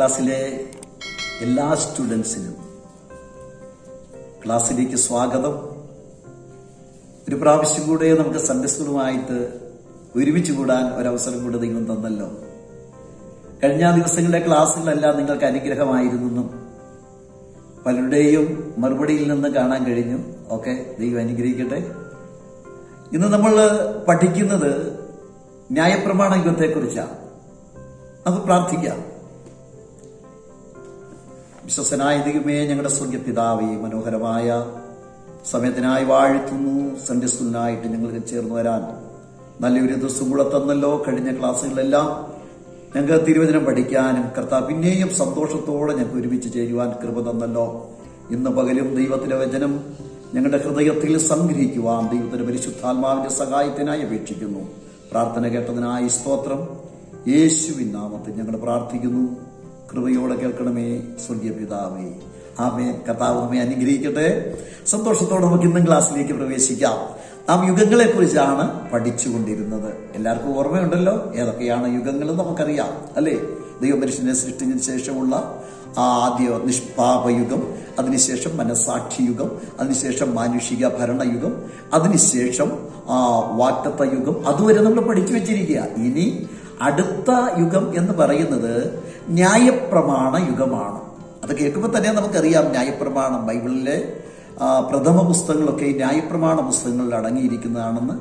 ക്ലാസ്സിലെ എല്ലാ സ്റ്റുഡൻസിനും ക്ലാസ്സിലേക്ക് സ്വാഗതം. ഒരു പ്രാവശ്യം കൂടെ നമുക്ക് സൺഡേ സ്കൂളുമായിട്ട് ഒരുമിച്ച് കൂടാൻ ഒരവസരം കൂടെ ദൈവം തന്നല്ലോ. കഴിഞ്ഞ ദിവസങ്ങളിലെ ക്ലാസ്സുകളെല്ലാം നിങ്ങൾക്ക് അനുഗ്രഹമായിരുന്നെന്നും പലരുടെയും മറുപടിയിൽ നിന്ന് കാണാൻ കഴിഞ്ഞു. ഓക്കെ, ദൈവം അനുഗ്രഹിക്കട്ടെ. ഇന്ന് നമ്മൾ പഠിക്കുന്നത് ന്യായപ്രമാണ യുഗത്തെക്കുറിച്ചാണ്. നമുക്ക് പ്രാർത്ഥിക്കാം. വിശ്വസനായ ദൈവമേ, ഞങ്ങളുടെ സ്വർഗ്ഗ പിതാവേ, മനോഹരമായ സമയത്തിനായി വാഴ്ത്തുന്നു. സൺഡേ സ്കൂളിനായിട്ട് ഞങ്ങൾക്ക് ചേർന്ന് വരാൻ നല്ലൊരു ദിവസം കൂടെ തന്നല്ലോ. കഴിഞ്ഞ ക്ലാസ്സുകളിലെല്ലാം ഞങ്ങൾക്ക് തിരുവചനം പഠിക്കാനും കർത്താവ് പിന്നെയും സന്തോഷത്തോടെ ഞങ്ങൾക്ക് ഒരുമിച്ച് ചേരുവാൻ കൃപ തന്നല്ലോ. ഇന്ന് പകലും ദൈവത്തിന്റെ വചനം ഞങ്ങളുടെ ഹൃദയത്തിൽ സംഗ്രഹിക്കുവാൻ ദൈവത്തിന്റെ പരിശുദ്ധാത്മാവിന്റെ സഹായത്തിനായി അപേക്ഷിക്കുന്നു. പ്രാർത്ഥന കേട്ടതിനായി സ്തോത്രം. യേശുവിൻ നാമത്തിൽ ഞങ്ങൾ പ്രാർത്ഥിക്കുന്നു. കൃപയോടെ കേൾക്കണമേ സ്വർഗീയ പിതാവേ. ആമേൻ. കർത്താവ് നമ്മെ അനുഗ്രഹിക്കട്ടെ. സന്തോഷത്തോടെ നമുക്ക് ഇന്നും ക്ലാസ്സിലേക്ക് പ്രവേശിക്കാം. നാം യുഗങ്ങളെ കുറിച്ചാണ് പഠിച്ചുകൊണ്ടിരുന്നത്. എല്ലാവർക്കും ഓർമ്മയുണ്ടല്ലോ ഏതൊക്കെയാണ് യുഗങ്ങൾ നമുക്കറിയാം, അല്ലേ? ദൈവമനുഷ്യനെ സൃഷ്ടിച്ചതിന് ശേഷമുള്ള ആദ്യ നിഷ്പാപയുഗം, അതിനുശേഷം മനസാക്ഷി യുഗം, അതിനുശേഷം മാനുഷിക ഭരണയുഗം, അതിനുശേഷം വാഗ്ദത്ത യുഗം. അതുവരെ നമ്മൾ പഠിച്ചു വെച്ചിരിക്കുക. ഇനി അടുത്ത യുഗം എന്ന് പറയുന്നത് ന്യായപ്രമാണ യുഗമാണ്. അത് കേൾക്കുമ്പോൾ തന്നെ നമുക്കറിയാം ന്യായപ്രമാണം ബൈബിളിലെ പ്രഥമ പുസ്തകങ്ങളൊക്കെ ന്യായപ്രമാണ പുസ്തകങ്ങളിൽ അടങ്ങിയിരിക്കുന്നതാണെന്ന്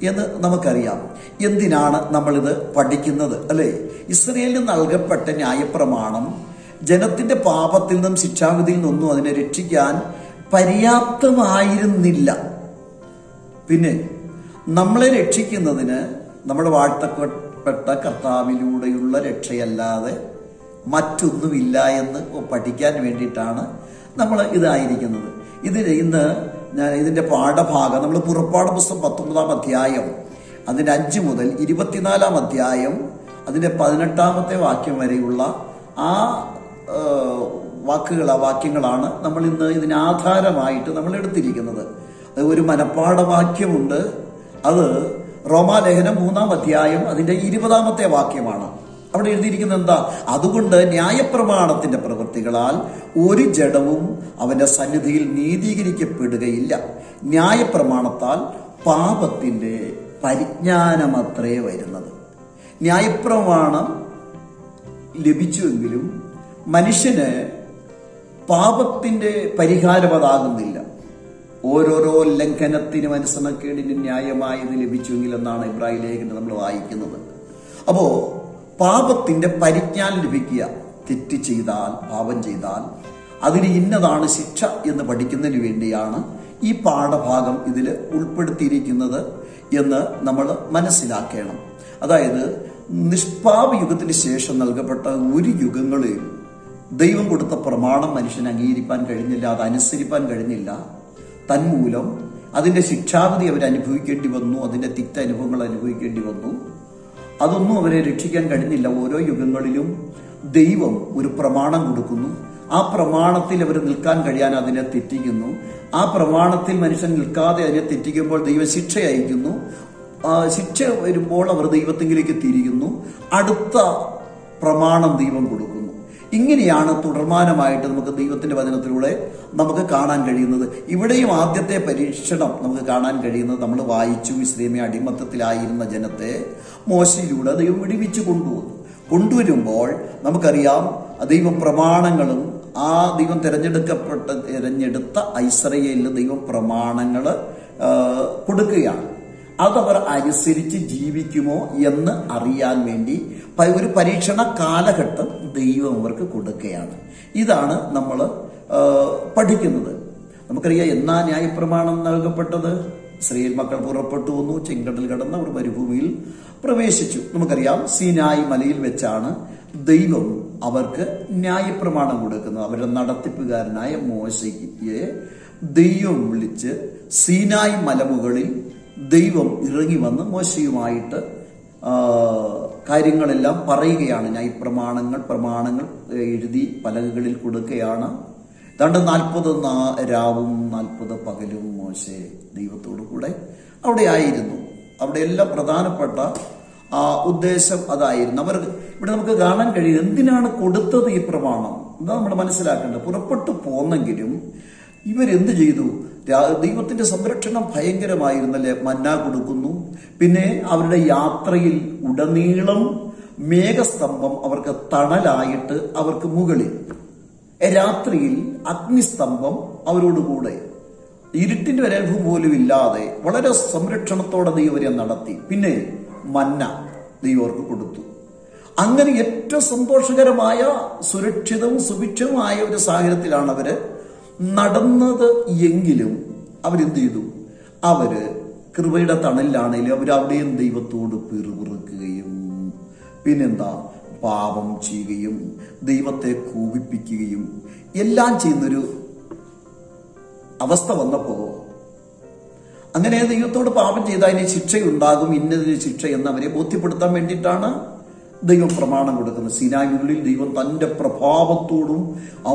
എന്ന് നമുക്കറിയാം. എന്തിനാണ് നമ്മളിത് പഠിക്കുന്നത്, അല്ലെ? ഇസ്രയേലിന് നൽകപ്പെട്ട ന്യായപ്രമാണം ജനത്തിന്റെ പാപത്തിൽ നിന്നും ശിക്ഷാവിധിയിൽ നിന്നൊന്നും അതിനെ രക്ഷിക്കാൻ പര്യാപ്തമായിരുന്നില്ല. പിന്നെ നമ്മളെ രക്ഷിക്കുന്നതിന് നമ്മുടെ വാഴ്ത്തപ്പെട്ട കർത്താവിലൂടെയുള്ള രക്ഷയല്ലാതെ മറ്റൊന്നുമില്ല എന്ന് പഠിക്കാൻ വേണ്ടിയിട്ടാണ് നമ്മൾ ഇതായിരിക്കുന്നത്. ഇന്ന് ഇതിന്റെ പാഠഭാഗം നമ്മൾ പുറപ്പാട് പുസ്തകം 19-ാം അധ്യായം അതിന്റെ 5 മുതൽ 24-ാം അധ്യായം അതിന്റെ 18-ാമത്തെ വാക്യം വരെയുള്ള ആ വാക്യങ്ങളാണ് നമ്മൾ ഇന്ന് ഇതിന് ആധാരമായിട്ട് നമ്മൾ എടുത്തിരിക്കുന്നത്. ഒരു മനപ്പാഠവാക്യമുണ്ട്. അത് റോമാലേഖനം 3-ാം അധ്യായം അതിന്റെ 20-ാമത്തെ വാക്യമാണ്. അവിടെ എഴുതിയിരിക്കുന്നത് എന്താ? അതുകൊണ്ട് ന്യായപ്രമാണത്തിന്റെ പ്രവൃത്തികളാൽ ഒരു ജഡവും അവന്റെ സന്നിധിയിൽ നീതീകരിക്കപ്പെടുകയില്ല. ന്യായപ്രമാണത്താൽ പാപത്തിന്റെ പരിജ്ഞാനമത്രേ വരുന്നത്. ന്യായപ്രമാണം ലഭിച്ചുവെങ്കിലും മനുഷ്യന് പാപത്തിന്റെ പരിഹാരം അതാകുന്നില്ല. ഓരോരോ ലംഘനത്തിനും അനുസരണക്കേടിന് ന്യായമായത് ലഭിച്ചുവെങ്കിൽ എന്നാണ് ഇബ്രായ ലേഖനം നമ്മൾ വായിക്കുന്നത്. അപ്പോ പാപത്തിന്റെ പരിജ്ഞാനം ലഭിക്കുക. തെറ്റ് ചെയ്താൽ, പാപം ചെയ്താൽ അതിന് ഇന്നതാണ് ശിക്ഷ എന്ന് പഠിക്കുന്നതിന് വേണ്ടിയാണ് ഈ പാഠഭാഗം ഇതിൽ ഉൾപ്പെടുത്തിയിരിക്കുന്നത് എന്ന് നമ്മൾ മനസ്സിലാക്കണം. അതായത് നിഷ്പാപ യുഗത്തിന് ശേഷം നൽകപ്പെട്ട ഒരു യുഗങ്ങളെയും ദൈവം കൊടുത്ത പ്രമാണം മനുഷ്യന് അംഗീകരിക്കാൻ കഴിഞ്ഞില്ല, അത് അനുസരിപ്പാൻ കഴിഞ്ഞില്ല. തന്മൂലം അതിന്റെ ശിക്ഷാവിധി അവരനുഭവിക്കേണ്ടി വന്നു, അതിന്റെ തിക്തനുഭവങ്ങൾ അനുഭവിക്കേണ്ടി വന്നു. അതൊന്നും അവരെ രക്ഷിക്കാൻ കഴിഞ്ഞില്ല. ഓരോ യുഗങ്ങളിലും ദൈവം ഒരു പ്രമാണം കൊടുക്കുന്നു. ആ പ്രമാണത്തിൽ അവർ നിൽക്കാൻ കഴിയാൻ അതിനെ തെറ്റിക്കുന്നു. ആ പ്രമാണത്തിൽ മനുഷ്യൻ നിൽക്കാതെ അതിനെ തെറ്റിക്കുമ്പോൾ ദൈവം ശിക്ഷ അയക്കുന്നു. ശിക്ഷ വരുമ്പോൾ അവർ ദൈവത്തിലേക്ക് തിരിയുന്നു. അടുത്ത പ്രമാണം ദൈവം കൊടുക്കുന്നു. ഇങ്ങനെയാണ് തുടർമാനമായിട്ട് നമുക്ക് ദൈവത്തിന്റെ വചനത്തിലൂടെ നമുക്ക് കാണാൻ കഴിയുന്നത്. ഇവിടെയും ആദ്യത്തെ പരീക്ഷണം നമുക്ക് കാണാൻ കഴിയുന്നത് നമ്മൾ വായിച്ചു. ഇസ്രായേലിനെ അടിമത്തത്തിലായിരുന്ന ജനത്തെ മോശയിലൂടെ ദൈവം വിടുവിച്ചു കൊണ്ടുവരുമ്പോൾ നമുക്കറിയാം ദൈവം പ്രമാണങ്ങളും ആ ദൈവം തിരഞ്ഞെടുത്ത ഇസ്രായേലിന് ദൈവം പ്രമാണങ്ങൾ കൊടുക്കുകയാണ്. അതവർ അനുസരിച്ച് ജീവിക്കുമോ എന്ന് അറിയാൻ വേണ്ടി ഒരു പരീക്ഷണ കാലഘട്ടം ദൈവം അവർക്ക് കൊടുക്കുകയാണ്. ഇതാണ് നമ്മൾ പഠിക്കുന്നത്. നമുക്കറിയാം എന്നാ ന്യായപ്രമാണം നൽകപ്പെട്ടത്. ഇസ്രായേൽ മക്കൾ പുറപ്പെട്ടു വന്നു, ചെങ്കടൽ കടന്ന് അവർ മരുഭൂമിയിൽ പ്രവേശിച്ചു. നമുക്കറിയാം സീനായി മലയിൽ വെച്ചാണ് ദൈവം അവർക്ക് ന്യായപ്രമാണം കൊടുക്കുന്നത്. അവരുടെ നടത്തിപ്പുകാരനായ മോശയെ ദൈവം വിളിച്ച് സീനായി മലമുകളിൽ ദൈവം ഇറങ്ങി വന്ന് മോശയുമായിട്ട് കാര്യങ്ങളെല്ലാം പറയുകയാണ്. പ്രമാണങ്ങൾ എഴുതി പലകകളിൽ കൊടുക്കുകയാണ്. ഏതാണ്ട് 40 രാവും 40 പകലും മോശെ ദൈവത്തോടു കൂടെ അവിടെ ആയിരുന്നു. അവിടെ എല്ലാം പ്രധാനപ്പെട്ട ഉദ്ദേശം അതായിരുന്നു. അവർ ഇവിടെ നമുക്ക് കാണാൻ കഴിയും എന്തിനാണ് കൊടുത്തത് ഈ പ്രമാണം എന്താ നമ്മൾ മനസ്സിലാക്കേണ്ടത്. പുറപ്പെട്ടു പോന്നെങ്കിലും ഇവരെന്ത് ചെയ്തു? ദൈവത്തിന്റെ സംരക്ഷണം ഭയങ്കരമായിരുന്നല്ലേ. മന്ന കൊടുക്കുന്നു. പിന്നെ അവരുടെ യാത്രയിൽ ഉടനീളം മേഘസ്തംഭം അവർക്ക് തണലായിട്ട് അവർക്ക് മുകളിൽ, രാത്രിയിൽ അഗ്നിസ്തംഭം അവരോടുകൂടെ, ഇരുട്ടിന്റെ ഒരു അനുഭവം പോലും ഇല്ലാതെ വളരെ സംരക്ഷണത്തോടെ ദൈവം അവരെ നടത്തി. പിന്നെ മന്ന ദൈവം അവർക്ക് കൊടുത്തു. അങ്ങനെ ഏറ്റവും സന്തോഷകരമായ സുരക്ഷിതവും സുഭിക്ഷവുമായ ഒരു സാഹചര്യത്തിലാണ് അവര് നടന്നത്. എങ്കിലും അവരെന്ത് ചെയ്തു? അവര് കൃപയുടെ തണലിലാണെങ്കിലും അവരവിടെയും ദൈവത്തോട് പിറുപിറുക്കുകയും പിന്നെന്താ പാപം ചെയ്യുകയും ദൈവത്തെ കോപിപ്പിക്കുകയും എല്ലാം ചെയ്യുന്നൊരു അവസ്ഥ വന്നപ്പോ, അങ്ങനെ ദൈവത്തോട് പാപം ചെയ്താൽ അതിന് ശിക്ഷയുണ്ടാകും, ഇന്നതിന് ശിക്ഷ എന്നവരെ ബോധ്യപ്പെടുത്താൻ വേണ്ടിയിട്ടാണ് ദൈവം പ്രമാണം കൊടുക്കുന്നത്. സീനായിനുള്ളിൽ ദൈവം തന്റെ പ്രഭാവത്തോടും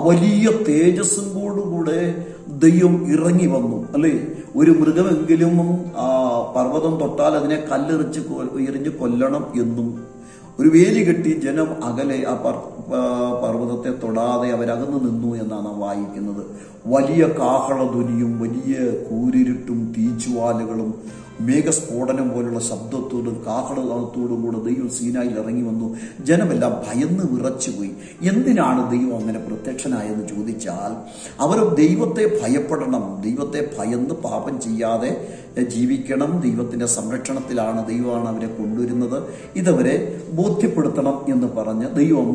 വലിയ തേജസ്സും കൂടെ ദൈവം ഇറങ്ങി വന്നു അല്ലേ. ഒരു മൃഗമെങ്കിലും പർവ്വതം തൊട്ടാൽ അതിനെ എറിഞ്ഞ് കൊല്ലണം എന്നും, ഒരു വേലി കെട്ടി ജനം അകലെ ആ പർവ്വതത്തെ തൊടാതെ അവരകന്നു നിന്നു എന്നാണ് വായിക്കുന്നത്. വലിയ കാഹളധ്വനിയും വലിയ കൂരിരുട്ടും തീച്ചുവാലുകളും മേഘസ്ഫോടനം പോലുള്ള ശബ്ദത്തോടും കാഹളത്തോടും കൂടെ ദൈവം സീനായിൽ ഇറങ്ങി വന്നു. ജനമെല്ലാം ഭയന്ന് വിറച്ചുപോയി. എന്തിനാണ് ദൈവം അങ്ങനെ പ്രത്യക്ഷനായെന്ന് ചോദിച്ചാൽ, അവർ ദൈവത്തെ ഭയപ്പെടണം, ദൈവത്തെ ഭയന്ന് പാപം ചെയ്യാതെ ജീവിക്കണം, ദൈവത്തിന്റെ സംരക്ഷണത്തിലാണ്, ദൈവമാണ് അവരെ കൊണ്ടുവരുന്നത്, ഇതവരെ ബോധ്യപ്പെടുത്തണം എന്ന് പറഞ്ഞ് ദൈവം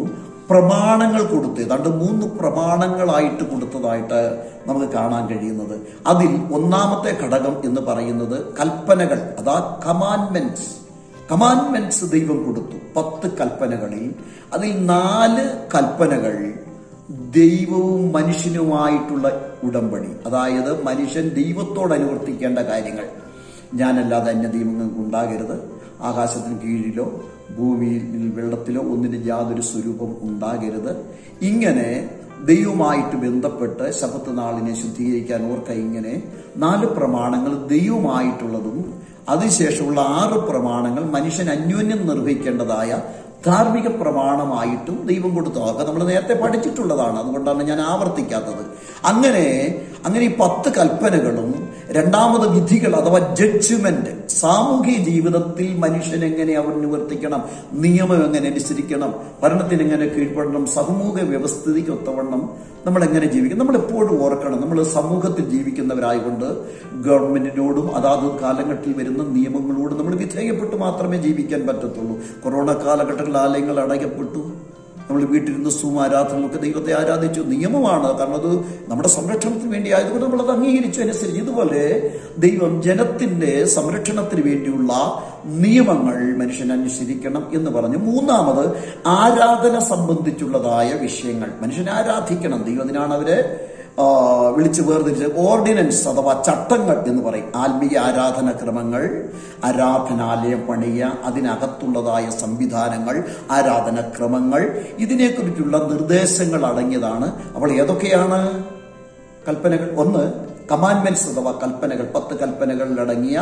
പ്രമാണങ്ങൾ കൊടുത്ത്, ഏതാണ്ട് 3 പ്രമാണങ്ങളായിട്ട് കൊടുത്തതായിട്ട് നമുക്ക് കാണാൻ കഴിയുന്നത്. അതിൽ ഒന്നാമത്തെ ഘടകം എന്ന് പറയുന്നത് കൽപ്പനകൾ, അതാ കമാൻഡ്മെന്റ്സ് ദൈവം കൊടുത്തു. 10 കൽപ്പനകളിൽ അതിൽ 4 കൽപ്പനകൾ ദൈവവും മനുഷ്യനുമായിട്ടുള്ള ഉടമ്പടി, അതായത് മനുഷ്യൻ ദൈവത്തോട് അനുവർത്തിക്കേണ്ട കാര്യങ്ങൾ. ഞാനല്ലാതെ അന്യദൈവങ്ങൾക്ക് ഉണ്ടാകരുത്, ആകാശത്തിന് കീഴിലോ ഭൂമിയിൽ വെള്ളത്തിലോ ഒന്നിന് യാതൊരു സ്വരൂപം ഉണ്ടാകരുത്. ഇങ്ങനെ ദൈവവുമായിട്ട് ബന്ധപ്പെട്ട് ശബത്ത് നാളിനെ ശുദ്ധീകരിക്കാൻ ഓർക്ക. ഇങ്ങനെ 4 പ്രമാണങ്ങൾ ദൈവമായിട്ടുള്ളതും അതിനുശേഷമുള്ള 6 പ്രമാണങ്ങൾ മനുഷ്യൻ അന്യോന്യം നിർവഹിക്കേണ്ടതായ ധാർമ്മിക പ്രമാണമായിട്ടും ദൈവം കൊടുത്തു. അതൊക്കെ നമ്മൾ നേരത്തെ പഠിച്ചിട്ടുള്ളതാണ്, അതുകൊണ്ടാണ് ഞാൻ ആവർത്തിക്കാത്തത്. അങ്ങനെ ഈ 10 കൽപ്പനകളും രണ്ടാമത് വിധികൾ അഥവാ ജഡ്ജ്മെന്റ്, സാമൂഹിക ജീവിതത്തിൽ മനുഷ്യൻ എങ്ങനെ അവർ നിവർത്തിക്കണം, നിയമം എങ്ങനെ അനുസരിക്കണം, ഭരണത്തിന് എങ്ങനെ കീഴ്പ്പെടണം, സമൂഹ വ്യവസ്ഥിതിക്ക് ഒത്തവണ്ണം നമ്മൾ എങ്ങനെ ജീവിക്കണം. നമ്മൾ എപ്പോഴും ഓർക്കണം, നമ്മൾ സമൂഹത്തിൽ ജീവിക്കുന്നവരായതുകൊണ്ട് ഗവൺമെന്റിനോടും അതാത് കാലഘട്ടത്തിൽ വരുന്ന നിയമങ്ങളോടും നമ്മൾ വിധേയപ്പെട്ട് മാത്രമേ ജീവിക്കാൻ പറ്റത്തുള്ളൂ. കൊറോണ കാലഘട്ടത്തിൽ ആലയങ്ങൾ അടയ്ക്കപ്പെട്ടു, നമ്മൾ വീട്ടിലിരുന്ന് സൂം ആരാധനകളൊക്കെ ദൈവത്തെ ആരാധിച്ചു. നിയമമാണ്, കാരണം അത് നമ്മുടെ സംരക്ഷണത്തിന് വേണ്ടി ആയതുകൊണ്ട് നമ്മളത് അംഗീകരിച്ചു, അനുസരിച്ച്. ഇതുപോലെ ദൈവം ജനത്തിന്റെ സംരക്ഷണത്തിന് വേണ്ടിയുള്ള നിയമങ്ങൾ മനുഷ്യൻ അനുസരിക്കണം എന്ന് പറഞ്ഞു. മൂന്നാമത് ആരാധന സംബന്ധിച്ചുള്ളതായ വിഷയങ്ങൾ. മനുഷ്യൻ ആരാധിക്കണം, ദൈവം അതിനാണ് അവരെ വിളിച്ച് വേർതിരിച്ച് ഓർഡിനൻസ് അഥവാ ചട്ടങ്ങൾ എന്ന് പറയും. ആത്മീയ ആരാധനാക്രമങ്ങൾ, ആരാധനാലയം പണിയ, അതിനകത്തുള്ളതായ സംവിധാനങ്ങൾ, ആരാധനാക്രമങ്ങൾ, ഇതിനെക്കുറിച്ചുള്ള നിർദ്ദേശങ്ങൾ അടങ്ങിയതാണ്. അപ്പോൾ ഏതൊക്കെയാണ് കൽപ്പനകൾ? ഒന്ന് കമാൻഡ്മെന്റ്സ് അഥവാ കൽപ്പനകൾ, 10 കൽപ്പനകളിലടങ്ങിയ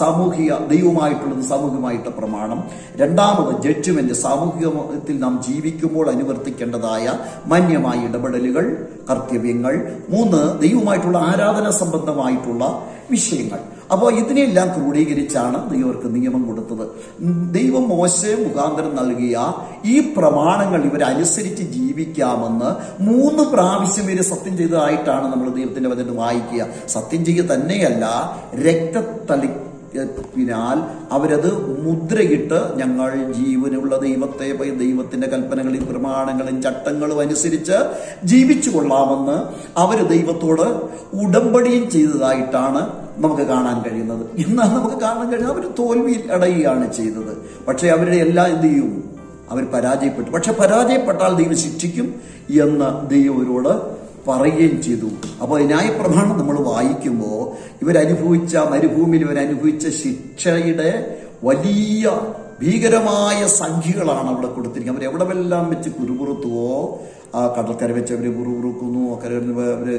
സാമൂഹിക ദൈവമായിട്ടുള്ളത് സാമൂഹികമായിട്ട് പ്രമാണം. രണ്ടാമത് ജഡ്ജ്മെന്റ്, സാമൂഹികത്തിൽ നാം ജീവിക്കുമ്പോൾ അനുവർത്തിക്കേണ്ടതായ മാന്യമായ ഇടപെടലുകൾ, കർത്തവ്യങ്ങൾ. 3 ദൈവമായിട്ടുള്ള ആരാധന സംബന്ധമായിട്ടുള്ള വിഷയങ്ങൾ. അപ്പോൾ ഇതിനെല്ലാം ക്രോഡീകരിച്ചാണ് ദൈവർക്ക് നിയമം കൊടുത്തത്. ദൈവം മോശെ മുഖാന്തരം നൽകിയ ഈ പ്രമാണങ്ങൾ ഇവരനുസരിച്ച് ജീവിക്കാമെന്ന് 3 പ്രാവശ്യം ഇവര് സത്യം ചെയ്തതായിട്ടാണ് നമ്മൾ ദൈവത്തിന്റെ വചനം വായിക്കുക. സത്യം ചെയ്യുക തന്നെയല്ല, രക്തത്തളിപ്പിനാൽ അവരത് മുദ്രയിട്ട് ഞങ്ങൾ ജീവനുള്ള ദൈവത്തെ ദൈവത്തിന്റെ കൽപ്പനകളും പ്രമാണങ്ങളും ചട്ടങ്ങളും അനുസരിച്ച് ജീവിച്ചു കൊള്ളാമെന്ന് അവര് ദൈവത്തോട് ഉടമ്പടിയും ചെയ്തതായിട്ടാണ് നമുക്ക് കാണാൻ കഴിയുന്നത്. എന്നാൽ നമുക്ക് കാണാൻ കഴിയുന്നത് അവർ തോൽവിയിൽ അടയുകയാണ് ചെയ്തത്. പക്ഷെ അവരുടെ എല്ലാം എന്ത് ചെയ്യും? അവർ പരാജയപ്പെട്ടു. പക്ഷെ പരാജയപ്പെട്ടാൽ ദൈവം ശിക്ഷിക്കും എന്ന് ദൈവം അവരോട് പറയുകയും ചെയ്തു. അപ്പോൾ ന്യായപ്രമാണം നമ്മൾ വായിക്കുമ്പോൾ ഇവരനുഭവിച്ച മരുഭൂമിയിൽ ഇവരനുഭവിച്ച ശിക്ഷയുടെ വലിയ ഭീകരമായ സംഖ്യകളാണ് അവിടെ കൊടുത്തിരിക്കുന്നത്. അവരെവിടെല്ലാം വെച്ച് കുറുപുറത്തുവോ, കടൽക്കര വെച്ച് അവര് കുറുകുറുക്കുന്നു, അവര്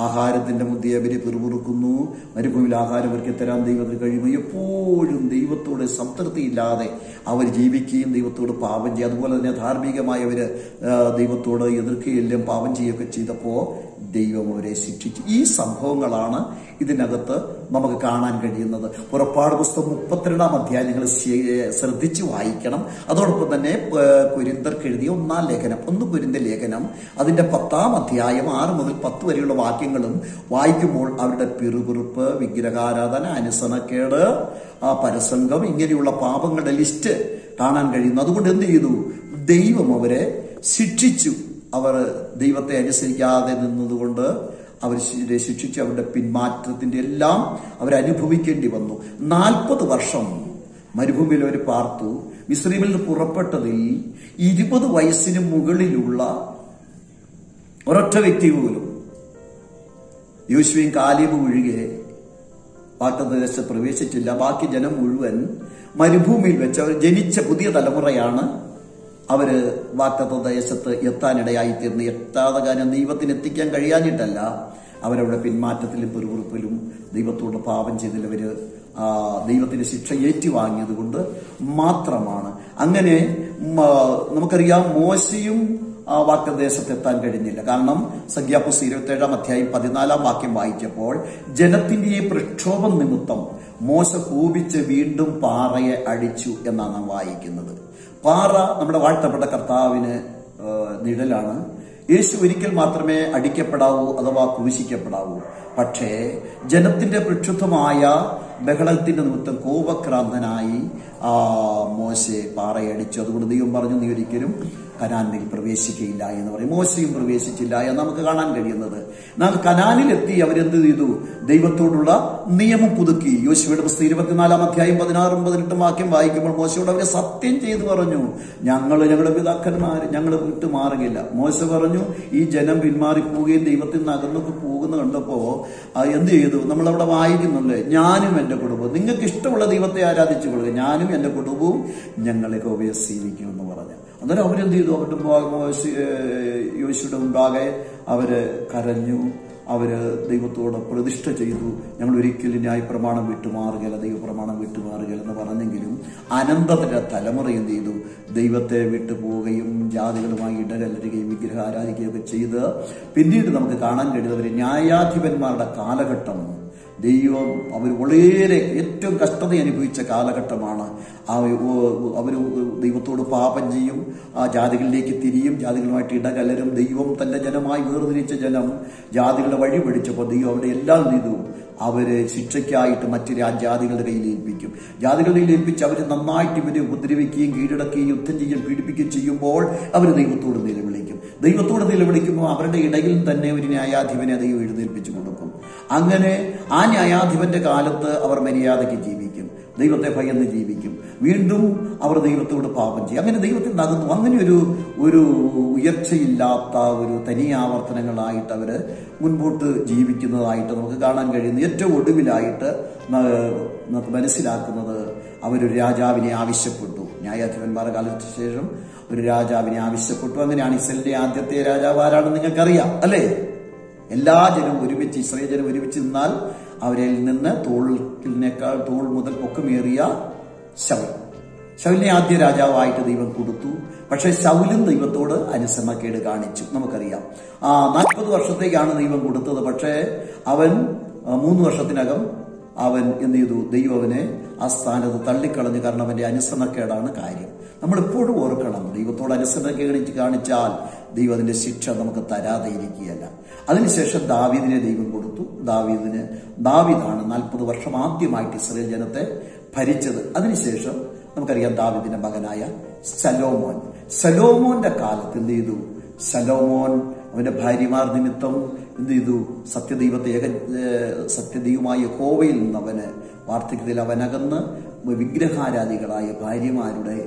ആഹാരത്തിന്റെ മുദ്ദയെ അവര് പിറുപിറുക്കുന്നു. മരുഭൂമിയിൽ ആഹാരം അവർക്ക് തരാൻ ദൈവത്തിന് കഴിയുമോ? എപ്പോഴും ദൈവത്തോട് സംതൃപ്തിയില്ലാതെ അവർ ജീവിക്കുകയും ദൈവത്തോട് പാപം ചെയ്യും. അതുപോലെ തന്നെ ധാർമ്മികമായി അവര് ദൈവത്തോട് എതിർക്കുകയെല്ലാം പാപം ചെയ്യുകയൊക്കെ ചെയ്തപ്പോ ദൈവം അവരെ ശിക്ഷിച്ചു. ഈ സംഭവങ്ങളാണ് ഇതിനകത്ത് നമുക്ക് കാണാൻ കഴിയുന്നത്. പുറപ്പാട് പുസ്തകം 32-ാം അധ്യായം നിങ്ങൾ ശ്രദ്ധിച്ചു വായിക്കണം. അതോടൊപ്പം തന്നെ കൊരിന്ത്യർക്ക് എഴുതിയ 1 കൊരിന്ത്യർ ലേഖനം അതിന്റെ 10-ാം അധ്യായം 6 മുതൽ 10 വരെയുള്ള വാക്യങ്ങളും വായിക്കുമ്പോൾ അവരുടെ പിറുപിറുപ്പ്, വിഗ്രഹാരാധന, അനുസരണക്കേട്, പരസംഗം, ഇങ്ങനെയുള്ള പാപങ്ങളുടെ ലിസ്റ്റ് കാണാൻ കഴിയുന്നു. അതുകൊണ്ട് എന്ത് ചെയ്തു? ദൈവം അവരെ ശിക്ഷിച്ചു. അവർ ദൈവത്തെ അനുസരിക്കാതെ നിന്നതുകൊണ്ട് അവർ ശിക്ഷിച്ച് അവരുടെ പിന്മാറ്റത്തിന്റെ എല്ലാം അവരനുഭവിക്കേണ്ടി വന്നു. 40 വർഷം മരുഭൂമിയിൽ അവർ പാർത്തു. മിസ്രയീമിൽ നിന്ന് പുറപ്പെട്ടതിൽ 20 വയസ്സിന് മുകളിലുള്ള ഒരൊറ്റ വ്യക്തി പോലും, യോശുവയും കാലേബും ഒഴികെ, വാഗ്ദത്തദേശത്ത് പ്രവേശിച്ചില്ല. ബാക്കി ജനം മുഴുവൻ മരുഭൂമിയിൽ വെച്ച് അവർ ജനിച്ച പുതിയ തലമുറയാണ് അവര് വാഗ്ദത്തദേശത്ത് എത്താനിടയായിത്തീർന്ന്. എത്താതെ കാര്യം ദൈവത്തിന് എത്തിക്കാൻ കഴിയാഞ്ഞിട്ടല്ല, അവരവിടെ പിന്മാറ്റത്തിലും പിറുപിറുപ്പിലും ദൈവത്തോട് പാപം ചെയ്തവര് ദൈവത്തിന്റെ ശിക്ഷ ഏറ്റുവാങ്ങിയത് കൊണ്ട് മാത്രമാണ്. അങ്ങനെ നമുക്കറിയാം, മോശയും വാഗ്ദത്തദേശത്ത് എത്താൻ കഴിഞ്ഞില്ല. കാരണം സംഖ്യാപുസ്തകം 27-ാം അധ്യായം 14-ാം വാക്യം വായിച്ചപ്പോൾ ജനത്തിന്റെ ഈ പ്രക്ഷോഭം നിമിത്തം മോശ കോപിച്ച് വീണ്ടും പാറയെ അടിച്ചു എന്നാണ് നാം വായിക്കുന്നത്. പാറ നമ്മുടെ വാഴ്ത്തപ്പെട്ട കർത്താവിന് നിഴലാണ്. യേശു ഒരിക്കൽ മാത്രമേ അടിക്കപ്പെടാവൂ അഥവാ ക്രൂശിക്കപ്പെടാവൂ. പക്ഷേ ജനത്തിന്റെ പ്രക്ഷുബ്ധമായ ബഹളത്തിന്റെ നിമിത്തം കോപക്രാന്തനായി മോശെ പാറയടിച്ചു. അതുകൊണ്ട് ദൈവം പറഞ്ഞു, നീ ഒരിക്കലും കനാനിൽ പ്രവേശിക്കുകയില്ല എന്ന് പറയും. മോശയും പ്രവേശിച്ചില്ല എന്ന് നമുക്ക് കാണാൻ കഴിയുന്നത്. എന്നാൽ കനാനിലെത്തി അവരെന്ത് ചെയ്തു? ദൈവത്തോടുള്ള നിയമം പുതുക്കി. യോശുവയുടെ പുസ്തകം 24-ാം അധ്യായം 16-18 വാക്യം വായിക്കുമ്പോൾ മോശയോട് അവരെ സത്യം ചെയ്തു പറഞ്ഞു, ഞങ്ങളുടെ പിതാക്കന്മാര് ഞങ്ങൾ വിട്ടു മാറുകയില്ല. മോശ പറഞ്ഞു, ഈ ജനം പിന്മാറിപ്പോവുകയും ദൈവത്തിൽ നിന്ന് അകന്നൊക്കെ പോകുന്ന കണ്ടപ്പോ എന്ത് ചെയ്തു? നമ്മളവിടെ വായിക്കുന്നുണ്ട്, ഞാനും എന്റെ കുടുംബവും നിങ്ങൾക്ക് ഇഷ്ടമുള്ള ദൈവത്തെ ആരാധിച്ചു കൊള്ളുക, ഞാനും എന്റെ കുടുംബവും ഞങ്ങളെ യഹോവയെ സേവിക്കുമെന്ന് പറഞ്ഞു. അന്നേരം അവരെന്ത് ചെയ്തു? അവരുടെ യോശുവയുടെ മുമ്പാകെ അവര് കരഞ്ഞു. അവര് ദൈവത്തോട് പ്രതിഷ്ഠ ചെയ്തു, ഞങ്ങൾ ഒരിക്കലും ന്യായപ്രമാണം വിട്ടുമാറുകയില്ല, ദൈവപ്രമാണം വിട്ടുമാറുകയില്ല എന്ന് പറഞ്ഞെങ്കിലും അനന്തര തലമുറ എന്ത് ചെയ്തു? ദൈവത്തെ വിട്ടുപോവുകയും ജാതികളുമായി ഇടകലരുകയും വിഗ്രഹം ആരാധിക്കുകയൊക്കെ ചെയ്ത് പിന്നീട് നമുക്ക് കാണാൻ കഴിയുന്നവര് ന്യായാധിപന്മാരുടെ കാലഘട്ടം. ദൈവം അവർ വളരെ ഏറ്റവും കഷ്ടത അനുഭവിച്ച കാലഘട്ടമാണ്. അവർ ദൈവത്തോട് പാപം ചെയ്യും, ജാതികളിലേക്ക് തിരിയും, ജാതികളുമായിട്ട് ഇടകലരും. ദൈവം തന്റെ ജനമായി വേർതിരിച്ച ജനം ജാതികളുടെ വഴി പിടിച്ചപ്പോൾ ദൈവം അവിടെ എല്ലാം ചെയ്തു അവര് ശിക്ഷയ്ക്കായിട്ട് മറ്റ് ജാതികളുടെ കയ്യിൽ ഏൽപ്പിക്കും. ജാതികളുടെ കയ്യിൽ ഏൽപ്പിച്ച് അവർ നന്നായിട്ട് ഇവരെ ഉപദ്രവിക്കുകയും കീഴടക്കുകയും യുദ്ധം ചെയ്യുകയും പീഡിപ്പിക്കുകയും ചെയ്യുമ്പോൾ അവർ ദൈവത്തോട് നിലവിളിക്കും. ദൈവത്തോട് നിലവിളിക്കുമ്പോൾ അവരുടെ ഇടയിൽ തന്നെ ഒരു ന്യായാധിപനെ ദൈവം എഴുന്നേൽപ്പിച്ചു കൊടുക്കും. അങ്ങനെ ആ ന്യായാധിപന്റെ കാലത്ത് അവർ മര്യാദയ്ക്ക് ജീവിക്കും, ദൈവത്തെ ഭയന്ന് ജീവിക്കും. വീണ്ടും അവർ ദൈവത്തോട് പാപം ചെയ്യും. അങ്ങനെ ദൈവത്തിൽ നകന്നു. അങ്ങനെ ഒരു ഉയർച്ചയില്ലാത്ത ഒരു തനിയാവർത്തനങ്ങളായിട്ട് അവര് മുൻപോട്ട് ജീവിക്കുന്നതായിട്ട് നമുക്ക് കാണാൻ കഴിയുന്നു. ഏറ്റവും ഒടുവിലായിട്ട് നമുക്ക് മനസ്സിലാക്കുന്നത്, അവരൊരു രാജാവിനെ ആവശ്യപ്പെട്ടു. ന്യായാധിപന്മാരുടെ കാലത്തിന് ശേഷം ഒരു രാജാവിനെ ആവശ്യപ്പെട്ടു. അങ്ങനെയാണ് ഇസ്രായേലിന്റെ ആദ്യത്തെ രാജാവ് ആരാണെന്ന് നിങ്ങൾക്കറിയാം അല്ലേ? എല്ലാ ജനവും ഒരുമിച്ച്, ഇസ്രായേൽ ജനം ഒരുമിച്ച് നിന്നാൽ അവരിൽ നിന്ന് തോളിനേക്കാൾ തോൾ മുതൽ പൊക്കമേറിയ ശൗലിനെ ആദ്യ രാജാവായിട്ട് ദൈവം കൊടുത്തു. പക്ഷെ ശൗലും ദൈവത്തോട് അനുസരണക്കേട് കാണിച്ചു. നമുക്കറിയാം 40 വർഷത്തേക്കാണ് ദൈവം കൊടുത്തത്. പക്ഷേ അവൻ 3 വർഷത്തിനകം അവൻ എന്ത് ചെയ്തു? ദൈവം അവനെ ആ സ്ഥാനത്ത് തള്ളിക്കളഞ്ഞു. കാരണം അവന്റെ അനുസരണക്കേടാണ് കാര്യം. നമ്മൾ എപ്പോഴും ഓർക്കണം, ദൈവത്തോട് അനുസരണക്കേട് കാണിച്ചാൽ ദൈവം അതിന്റെ ശിക്ഷ നമുക്ക് തരാതെ ഇരിക്കുകയല്ല. അതിനുശേഷം ദാവീദിനെ ദൈവം കൊടുത്തു. ദാവീദാണ് 40 വർഷം ആദ്യമായിട്ട് ഇസ്രായേൽ ജനത്തെ ഭരിച്ചത്. അതിനുശേഷം നമുക്കറിയാം ദാവീദിന്റെ മകനായ ശലോമോന്റെ കാലത്ത് എന്ത് ചെയ്തു? ശലോമോൻ അവന്റെ ഭാര്യമാർ നിമിത്തം എന്ത് ചെയ്തു? സത്യദൈവമായ യഹോവയിൽ നിന്ന് അവന് വാർദ്ധക്യത്തിൽ അവനകന്ന് വിഗ്രഹാരാധികളായ ഭാര്യമാരുടെ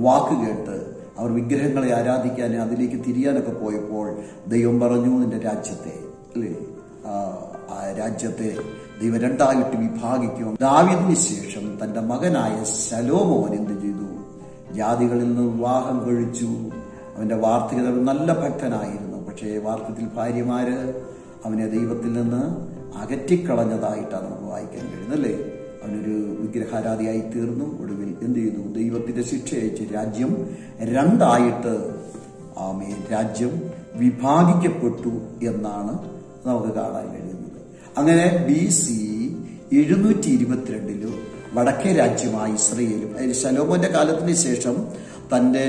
വാക്കുകേട്ട് അവർ വിഗ്രഹങ്ങളെ ആരാധിക്കാൻ അതിലേക്ക് തിരിയാനൊക്കെ പോയപ്പോൾ ദൈവം പറഞ്ഞു, നിന്റെ രാജ്യത്തെ അല്ലേ ആ രാജ്യത്തെ ദൈവം രണ്ടായിട്ട് വിഭാഗിക്കും. ദാവീദിന് ശേഷം തന്റെ മകനായ ശലോമോൻ എന്ത് ചെയ്തു? ജാതികളിൽ നിന്ന് വിവാഹം കഴിച്ചു. അവന്റെ വാർദ്ധക്യത്തിൽ നല്ല ഭക്തനായിരുന്നു. പക്ഷേ വാർദ്ധക്യത്തിൽ ഭാര്യമാര് അവനെ ദൈവത്തിൽ നിന്ന് അകറ്റിക്കളഞ്ഞതായിട്ടാണ് നമുക്ക് വായിക്കാൻ കഴിയുന്നത്, അല്ലേ? അവനൊരു വിഗ്രഹാരാധിയായി തീർന്നു. ഒടുവിൽ എന്ത് ചെയ്തു? ദൈവത്തിന്റെ ശിക്ഷ അയച്ച് രാജ്യം രണ്ടായിട്ട് രാജ്യം വിഭാഗിക്കപ്പെട്ടു എന്നാണ് നമുക്ക് കാണാൻ കഴിയുന്നത്. അങ്ങനെ BC 722 വടക്കേ രാജ്യമായ ഇസ്രയേലും, ശലോമോന്റെ കാലത്തിന് ശേഷം തന്റെ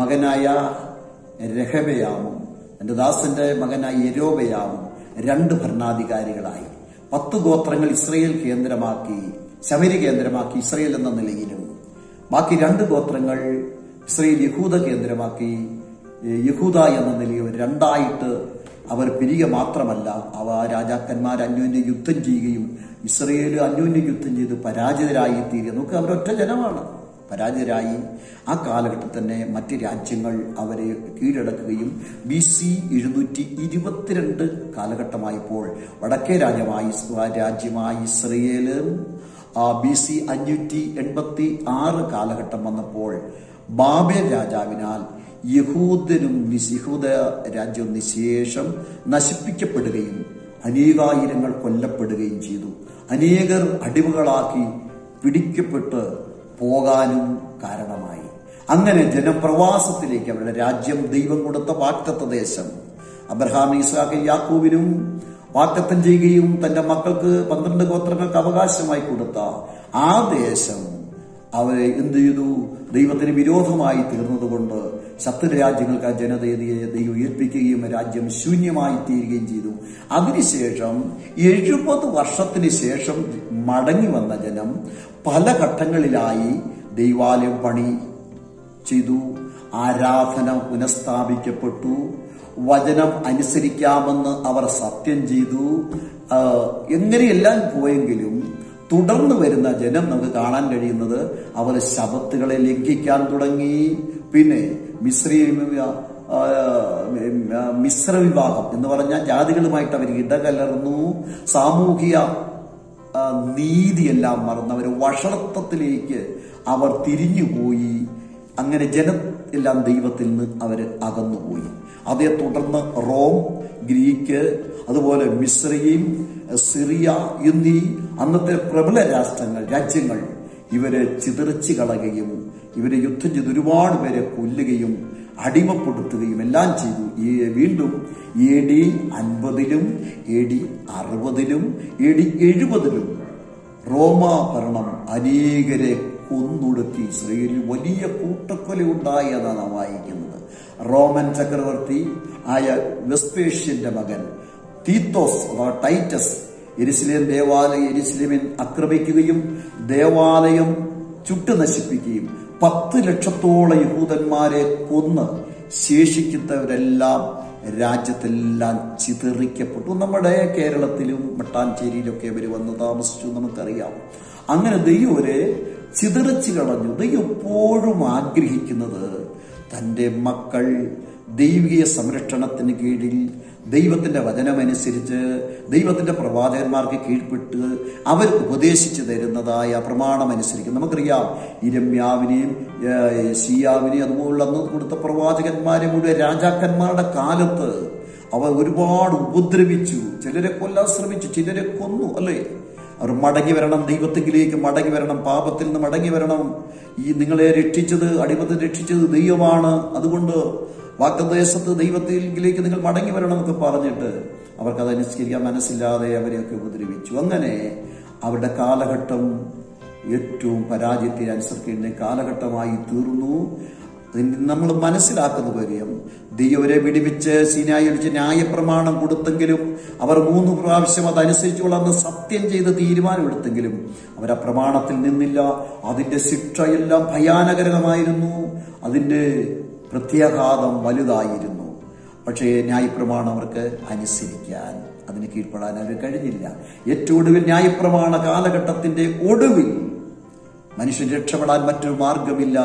മകനായ രഹബയാമും തന്റെ ദാസന്റെ മകനായ യെരോബയാമും 2 ഭരണാധികാരികളായി. 10 ഗോത്രങ്ങൾ ഇസ്രയേൽ കേന്ദ്രമാക്കി, ശമരി കേന്ദ്രമാക്കി ഇസ്രയേൽ എന്ന നിലയിലും, ബാക്കി 2 ഗോത്രങ്ങൾ ഇസ്രയേൽ യഹൂദ കേന്ദ്രമാക്കി യഹൂദ എന്ന നിലയിൽ രണ്ടായിട്ട് അവർ പിരിക മാത്രമല്ല, അവ രാജാക്കന്മാർ അന്യോന്യം യുദ്ധം ചെയ്യുകയും ഇസ്രയേൽ അന്യോന്യം യുദ്ധം ചെയ്ത് പരാജിതരായി തീരുക. നമുക്ക് അവരൊറ്റ ജനമാണ്, പരാജിതരായി. ആ കാലഘട്ടത്തിൽ തന്നെ മറ്റ് രാജ്യങ്ങൾ അവരെ കീഴടക്കുകയും BC 722 കാലഘട്ടമായപ്പോൾ വടക്കേ രാജ്യമായി ഇസ്രയേല് BC 586 കാലഘട്ടം വന്നപ്പോൾ ബാബേൽ രാജാവിനാൽ യഹൂദ രാജ്യം നിശേഷം നശിപ്പിക്കപ്പെടുകയും അനേകായിരങ്ങൾ കൊല്ലപ്പെടുകയും ചെയ്തു. അനേകർ അടിമകളാക്കി പിടിക്കപ്പെട്ട് പോകാനും കാരണമായി. അങ്ങനെ ജനപ്രവാസത്തിലേക്ക് അവരുടെ രാജ്യം, ദൈവം കൊടുത്ത വാഗ്ദത്ത ദേശം അബ്രഹാം, ഇസ്ഹാക്ക്, യാക്കോബിനും വാഗ്ദത്തം ചെയ്യുകയും തന്റെ മക്കൾക്ക് 12 ഗോത്രങ്ങൾക്ക് അവകാശമായി കൊടുത്ത ആ ദേശം അവരെ എന്ത് ചെയ്തു? ദൈവത്തിന് വിരോധമായി തീർന്നതുകൊണ്ട് ശത്രുരാജ്യങ്ങൾക്ക് ആ ജനതയെ ദൈവം ഏൽപ്പിക്കുകയും രാജ്യം ശൂന്യമായി തീരുകയും ചെയ്തു. അതിനുശേഷം 70 വർഷത്തിന് ശേഷം മടങ്ങി വന്ന ജനം പല ഘട്ടങ്ങളിലായി ദൈവാലയം പണി ചെയ്തു, ആരാധന പുനഃസ്ഥാപിക്കപ്പെട്ടു, വചനം അനുസരിക്കാമെന്ന് അവർ സത്യം ചെയ്തു. എങ്ങനെയെല്ലാം പോയെങ്കിലും തുടർന്ന് വരുന്ന ജനം നമുക്ക് കാണാൻ കഴിയുന്നത് അവർ ശബത്തുകളെ ലംഘിക്കാൻ തുടങ്ങി. പിന്നെ മിശ്ര വിവാഹം എന്ന് പറഞ്ഞാൽ ജാതികളുമായിട്ട് അവർ ഇടകലർന്നു. സാമൂഹിക നീതിയെല്ലാം മറന്നവർ വഷളത്വത്തിലേക്ക് അവർ തിരിഞ്ഞുപോയി. അങ്ങനെ ജനം എല്ലാം ദൈവത്തിൽ നിന്ന് അവർ അകന്നുപോയി. അതേ തുടർന്ന് റോം, ഗ്രീക്ക്, അതുപോലെ മിസ്രയും, സിറിയ എന്നീ അന്നത്തെ പ്രബല രാജ്യങ്ങൾ ഇവരെ ചിതറിച്ചു കളയുകയും ഇവരെ യുദ്ധം ചെയ്ത് ഒരുപാട് പേരെ കൊല്ലുകയും അടിമപ്പെടുത്തുകയും എല്ലാം ചെയ്തു. വീണ്ടും AD 50-ലും AD 60-ലും AD 70-ലും റോമ ഭരണം അനേകരെ കൊന്നൊടുക്കി. ഇസ്രയേലിൽ വലിയ കൂട്ടക്കൊല ഉണ്ടായെന്നാണ് വായിക്കുന്നത്. റോമൻ ചക്രവർത്തി ആയ വെസ്പേഷ്യന്റെ മകൻ തീത്തോസ് അഥവാ ടൈറ്റസ് യെരുശലേമിൽ ആക്രമിക്കുകയും ദേവാലയം ചുട്ടു നശിപ്പിക്കുകയും 10 ലക്ഷത്തോളം യഹൂദന്മാരെ കൊന്ന് ശേഷിക്കുന്നവരെല്ലാം രാജ്യത്തെല്ലാം ചിതറിക്കപ്പെട്ടു. നമ്മുടെ കേരളത്തിലും മട്ടാഞ്ചേരിയിലൊക്കെ അവർ വന്ന് താമസിച്ചു, നമുക്കറിയാം. അങ്ങനെ ദൈവം അവരെ ചിതറിച്ചു കളഞ്ഞു. ദൈവം എപ്പോഴും ആഗ്രഹിക്കുന്നത് തന്റെ മക്കൾ ദൈവിക സംരക്ഷണത്തിന് കീഴിൽ ദൈവത്തിന്റെ വചനമനുസരിച്ച് ദൈവത്തിന്റെ പ്രവാചകന്മാർക്ക് കീഴ്പ്പെട്ട് അവർ ഉപദേശിച്ചു തരുന്നതായ പ്രമാണമനുസരിക്കും. നമുക്കറിയാം, ഇരമ്യാവിനെയും യെശയ്യാവിനെയും അതുപോലുള്ള അന്ന് കൊടുത്ത പ്രവാചകന്മാരെ മുഴുവൻ രാജാക്കന്മാരുടെ കാലത്ത് അവർ ഒരുപാട് ഉപദ്രവിച്ചു. ചിലരെ കൊല്ലാൻ ശ്രമിച്ചു, ചിലരെ കൊന്നു, അല്ലേ? അവർ മടങ്ങി വരണം, ദൈവത്തിലേക്ക് മടങ്ങി വരണം, പാപത്തിൽ നിന്ന് മടങ്ങി വരണം. നിങ്ങളെ രക്ഷിച്ചത്, അടിമത്തെ രക്ഷിച്ചത് ദൈവമാണ്, അതുകൊണ്ട് വാഗ്ദത്തദേശത്ത് ദൈവത്തിലേക്ക് നിങ്ങൾ മടങ്ങി വരണം എന്നൊക്കെ പറഞ്ഞിട്ട് അവർക്ക് അതനുസരിക്കാൻ മനസ്സില്ലാതെ അവരെയൊക്കെ ഉപദ്രവിച്ചു. അങ്ങനെ അവരുടെ കാലഘട്ടം ഏറ്റവും പരാജയത്തെ അനുസരിക്കേണ്ട കാലഘട്ടമായി തീർന്നു. നമ്മൾ മനസ്സിലാക്കുന്ന കാര്യം, ദൈവരെ വിടിവിച്ച് സീനായിൽ വെച്ച് ന്യായപ്രമാണം കൊടുത്തെങ്കിലും അവർ 3 പ്രാവശ്യം അതനുസരിച്ചുകൊള്ളാന്ന് സത്യം ചെയ്ത് തീരുമാനമെടുത്തെങ്കിലും അവർ ആ പ്രമാണത്തിൽ നിന്നില്ല. അതിന്റെ ശിക്ഷയെല്ലാം ഭയാനകരമായിരുന്നു, അതിന്റെ പ്രത്യാഘാതം വലുതായിരുന്നു. പക്ഷേ ന്യായപ്രമാണം അവർക്ക് അനുസരിക്കാൻ, അതിന് കീഴ്പ്പെടാൻ അവർ കഴിഞ്ഞില്ല. ഏറ്റവും ഒടുവിൽ ന്യായപ്രമാണ കാലഘട്ടത്തിന്റെ ഒടുവിൽ മനുഷ്യൻ രക്ഷപ്പെടാൻ മറ്റൊരു മാർഗമില്ല.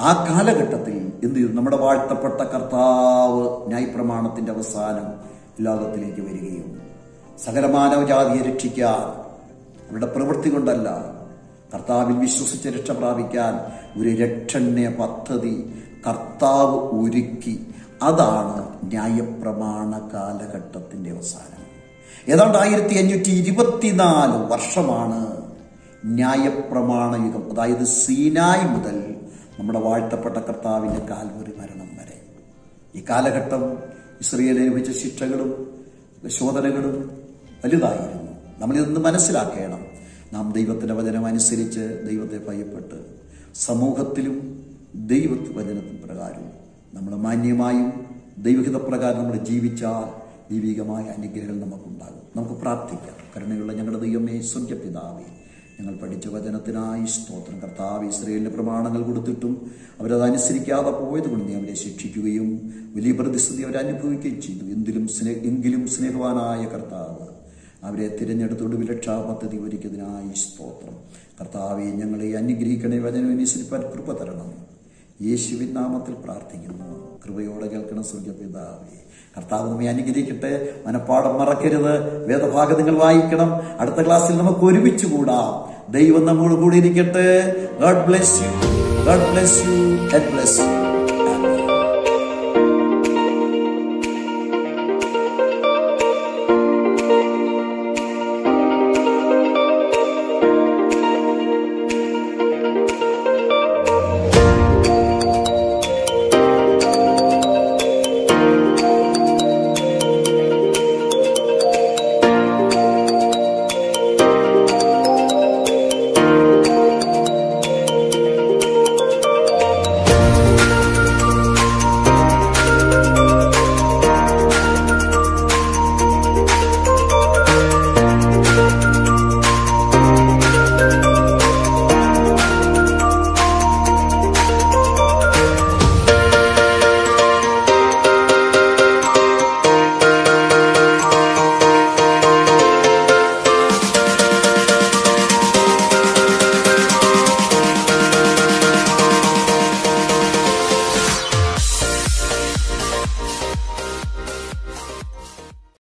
ആ കാലഘട്ടത്തിൽ എന്ത് ചെയ്തു? നമ്മുടെ വാഴ്ത്തപ്പെട്ട കർത്താവ് ന്യായപ്രമാണത്തിന്റെ അവസാനം ലോകത്തിലേക്ക് വരികയും സകല മാനവജാതിയെ രക്ഷിക്കാൻ അവരുടെ പ്രവൃത്തി കൊണ്ടല്ല, കർത്താവിൽ വിശ്വസിച്ച് രക്ഷ പ്രാപിക്കാൻ ഒരു രക്ഷണ്യ പദ്ധതി കർത്താവ് ഒരുക്കി. അതാണ് ന്യായപ്രമാണ കാലഘട്ടത്തിന്റെ അവസാനം. ഏതാണ്ട് 1524 വർഷമാണ് ന്യായപ്രമാണ യുഗം. അതായത് സീനായ് മുതൽ നമ്മുടെ വാഴ്ത്തപ്പെട്ട കർത്താവിന്റെ കാൽവരി മരണം വരെ. ഈ കാലഘട്ടം ഇസ്രായേലിനെ ലഭിച്ച ശിക്ഷകളും ശോധനകളും വലുതായിരുന്നു. നമ്മളിതൊന്ന് മനസ്സിലാക്കണം. നാം ദൈവത്തിന്റെ വചനം അനുസരിച്ച് ദൈവത്തെ ഭയപ്പെട്ട് സമൂഹത്തിലും ദൈവവചനത്തിന് പ്രകാരവും നമ്മൾ മാന്യമായും ദൈവഹിതപ്രകാരം നമ്മൾ ജീവിച്ചാൽ ദൈവികമായ അനുഗ്രഹങ്ങൾ നമുക്കുണ്ടാകും. നമുക്ക് പ്രാർത്ഥിക്കാം. കരുണയുള്ള ഞങ്ങളുടെ ദൈവമേ, സ്വർഗ്ഗപിതാവേ, ഞങ്ങൾ പഠിച്ച വചനത്തിനായി സ്തോത്രം. കർത്താവ് ഇസ്രായേലിന്റെ പ്രമാണങ്ങൾ കൊടുത്തിട്ടും അവരത് അനുസരിക്കാതെ പോയതുകൊണ്ട് നീ അവരെ ശിക്ഷിക്കുകയും വലിയ പ്രതിസന്ധി അവരനുഭവിക്കുകയും ചെയ്തു. എങ്കിലും സ്നേഹവാനായ കർത്താവ് അവരെ തിരഞ്ഞെടുത്തുകൊണ്ട് വിലക്ഷാ പദ്ധതി ഒരുക്കിയതിനായി സ്തോത്രം. കർത്താവെ, ഞങ്ങളെ അനുഗ്രഹിക്കണേ, വചനം അനുസരിപ്പാൻ കൃപ തരണം. യേശുവിൻ നാമത്തിൽ പ്രാർത്ഥിക്കുന്നു. കൃപയോടെ കേൾക്കണം സ്വർഗ്ഗപിതാവേ. കർത്താവ് നമ്മെ അനുഗ്രഹിക്കട്ടെ. മനപ്പാഠം മറക്കരുത്. വേദഭാഗം നിങ്ങൾ വായിക്കണം. അടുത്ത ക്ലാസ്സിൽ നമുക്ക് ഒരുമിച്ച് കൂടാം. ദൈവം നമ്മോട് കൂടി ഇരിക്കട്ടെ. God bless you. God bless you. God bless you.